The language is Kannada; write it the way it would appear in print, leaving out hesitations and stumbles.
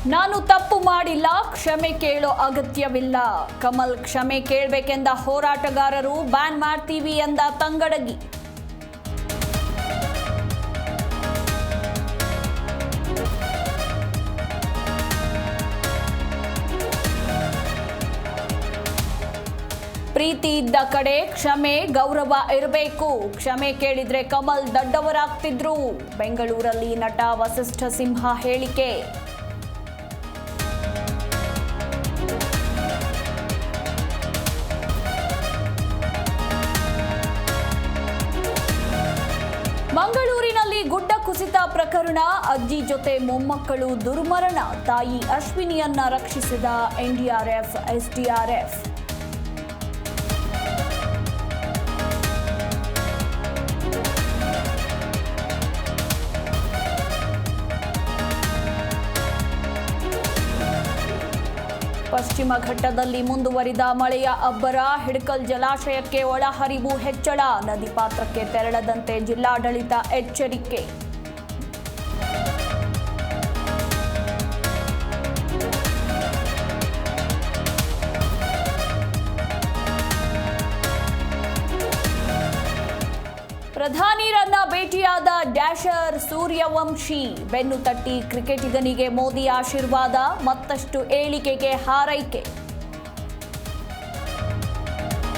ನಾನು ತಪ್ಪು ಮಾಡಿಲ್ಲ, ಕ್ಷಮೆ ಕೇಳೋ ಅಗತ್ಯವಿಲ್ಲ. ಕಮಲ್ ಕ್ಷಮೆ ಕೇಳಬೇಕೆಂದ ಹೋರಾಟಗಾರರು, ಬ್ಯಾನ್ ಮಾಡ್ತೀವಿ ಎಂದ ತಂಗಡಗಿ. ಪ್ರೀತಿ ಇದ್ದ ಕಡೆ ಕ್ಷಮೆ ಗೌರವ ಇರಬೇಕು. ಕ್ಷಮೆ ಕೇಳಿದ್ರೆ ಕಮಲ್ ದೊಡ್ಡವರಾಗ್ತಿದ್ರು. ಬೆಂಗಳೂರಲ್ಲಿ ನಟ ವಸಿಷ್ಠ ಸಿಂಹ ಹೇಳಿಕೆ. ಮಂಗಳೂರಿನಲ್ಲಿ ಗುಡ್ಡ ಕುಸಿತ ಪ್ರಕರಣ, ಅಜ್ಜಿ ಜೊತೆ ಮೊಮ್ಮಕ್ಕಳು ದುರ್ಮರಣ. ತಾಯಿ ಅಶ್ವಿನಿಯನ್ನ ರಕ್ಷಿಸಿದ ಎನ್ಡಿಆರ್ಎಫ್, ಎಸ್ಡಿಆರ್ಎಫ್. ಪಶ್ಚಿಮ ಘಟ್ಟದಲ್ಲಿ ಮುಂದುವರಿದ ಮಳೆಯ ಅಬ್ಬರ, ಹಿಡಕಲ್ ಜಲಾಶಯಕ್ಕೆ ಒಳಹರಿವು ಹೆಚ್ಚಳ. ನದಿ ಪಾತ್ರಕ್ಕೆ ತೆರಳದಂತೆ ಜಿಲ್ಲಾಡಳಿತ ಎಚ್ಚರಿಕೆ. ಪ್ರಧಾನಿರನ್ನ ಭೇಟಿಯಾದ ಡ್ಯಾಶರ್ ಸೂರ್ಯವಂಶಿ. ಬೆನ್ನು ತಟ್ಟಿ ಕ್ರಿಕೆಟಿಗನಿಗೆ ಮೋದಿ ಆಶೀರ್ವಾದ, ಮತ್ತಷ್ಟು ಏಳಿಗೆಗೆ ಹಾರೈಕೆ.